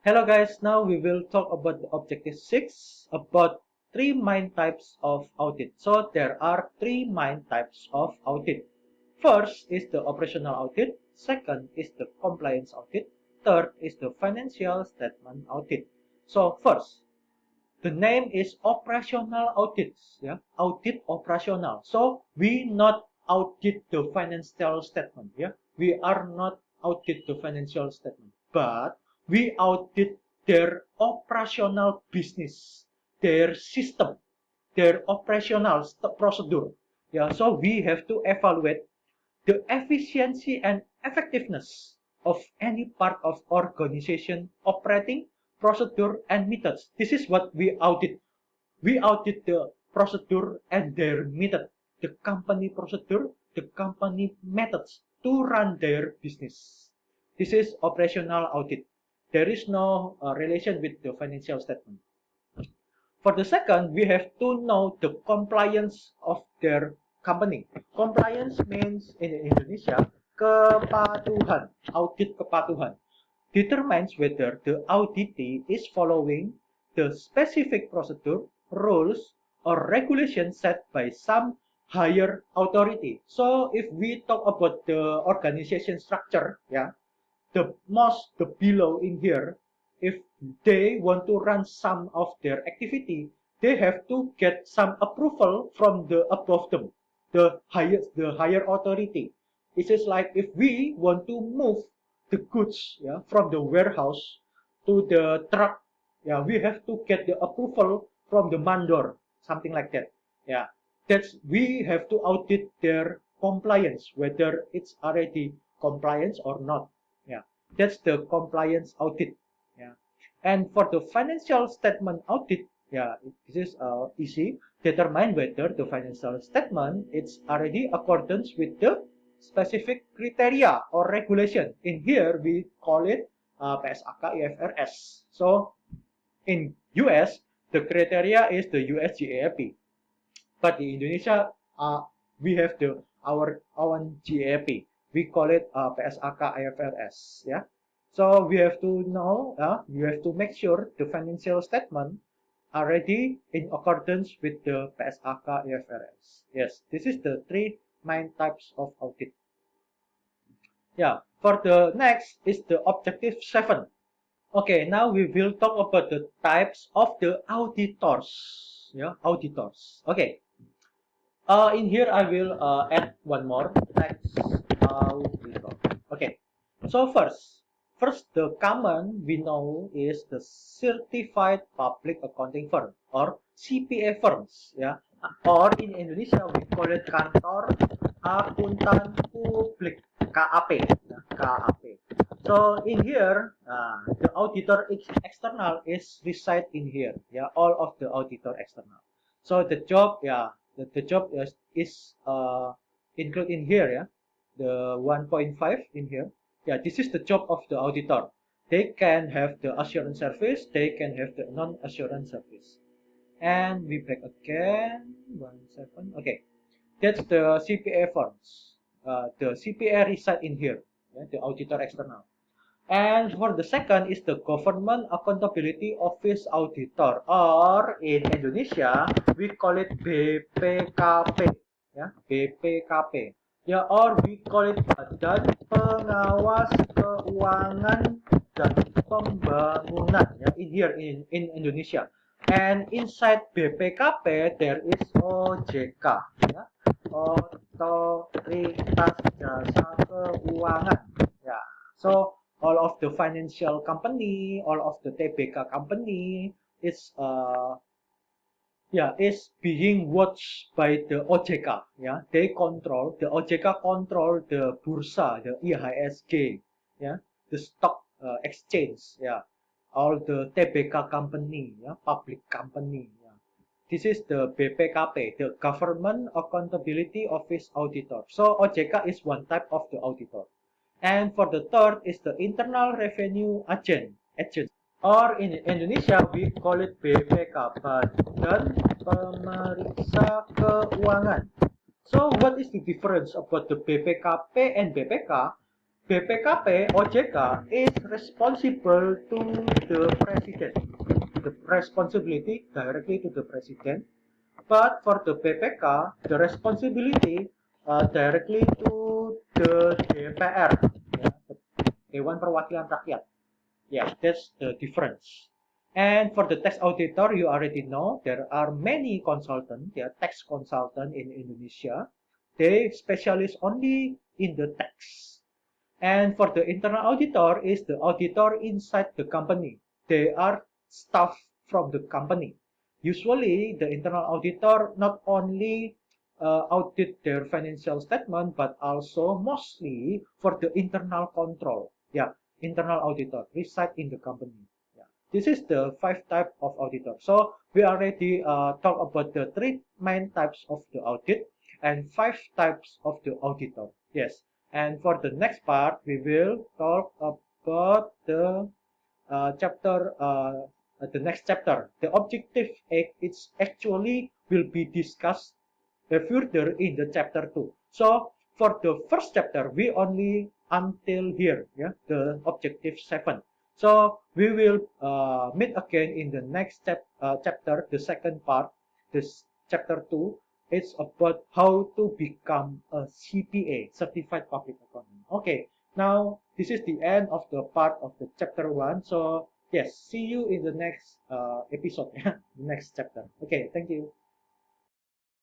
Hello guys, now we will talk about the objective 6 about three main types of audit. So there are three main types of audit. First is the operational audit, second is the compliance audit, third is the financial statement audit. So first, the name is operational audits, yeah, audit operational. So we not audit the financial statement, yeah, we are not audit the financial statement, but we audit their operational business, their system, their operational procedure, yeah. So we have to evaluate the efficiency and effectiveness of any part of organization operating procedure and methods. This is what we audit. We audit the procedure and their method, the company procedure, the company methods to run their business. This is operational audit. There is no relation with the financial statement. For the second, we have to know the compliance of their company. Compliance means in Indonesia, kepatuhan, audit kepatuhan, determines whether the auditee is following the specific procedure, rules, or regulations set by some higher authority. So if we talk about the organization structure, yeah, the below in here, if they want to run some of their activity, they have to get some approval from the above them, the higher authority. It is like if we want to move the goods, yeah, from the warehouse to the truck, yeah, we have to get the approval from the mandor, something like that. Yeah, that's we have to audit their compliance, whether it's already compliance or not. Yeah, that's the compliance audit. Yeah, and for the financial statement audit, yeah, this is easy. Determine whether the financial statement is already accordance with the specific criteria or regulation. In here, we call it PSAK IFRS. So in US, the criteria is the US GAAP. But in Indonesia, we have the our own GAAP. We call it PSAK IFRS. Yeah. So we have to know, we have to make sure the financial statement are ready in accordance with the PSAK IFRS. Yes, this is the three main types of audit. Yeah. For the next is the objective 7. Okay, now we will talk about the types of the auditors. Yeah, auditors. Okay. In here I will add one more tax auditor. Okay. So first the common we know is the certified public accounting firm or CPA firms, yeah. Or in Indonesia we call it kantor akuntan publik, KAP, yeah, KAP. So in here the auditor external is reside in here, yeah. All of the auditor external. So the job, yeah, the job is included in here, yeah, the 1.5 in here. Yeah, this is the job of the auditor. They can have the assurance service, they can have the non-assurance service. And we back again, 1 second. Okay, that's the CPA forms. The CPA reside in here, yeah, the auditor external. And for the second is the Government Accountability Office Auditor, or in Indonesia we call it BPKP, ya, BPKP, ya, or we call it Badan Pengawas Keuangan dan Pembangunan, ya, in here in Indonesia. And inside BPKP there is OJK, ya, Otoritas Jasa Keuangan, ya. So all of the financial company, all of the TBK company is is being watched by the OJK. Yeah, they control the OJK control the bursa, the IHSG, yeah, the stock exchange, yeah, all the TBK company, yeah, public company. Yeah. This is the BPKP, the Government Accountability Office Auditor. So OJK is one type of the auditor. And for the third is the Internal Revenue Agent. Or in Indonesia, we call it BPK, Badan Pemeriksa Keuangan. So what is the difference about the BPKP and BPK? BPKP OJK is responsible to the president. The responsibility directly to the president. But for the BPK, the responsibility directly to the DPR, yeah, Dewan Perwakilan Rakyat. Yeah, that's the difference. And for the tax auditor, you already know there are many consultants, they are tax consultants in Indonesia. They specialize only in the tax. And for the internal auditor is the auditor inside the company. They are staff from the company. Usually, the internal auditor not only audit their financial statement, but also mostly for the internal control. Yeah, internal auditor reside in the company. Yeah. This is the 5 type of auditor. So we already talk about the 3 main types of the audit and 5 types of the auditor. Yes. And for the next part, we will talk about the next chapter. The objective it's actually will be discussed further in the chapter 2. So for the first chapter, we only until here, yeah, the objective 7. So we will meet again in the next chapter, the second part, this chapter 2. It's about how to become a CPA, Certified Public Accountant. Okay, now this is the end of the part of the chapter 1. So yes, see you in the next episode, next chapter. Okay, thank you.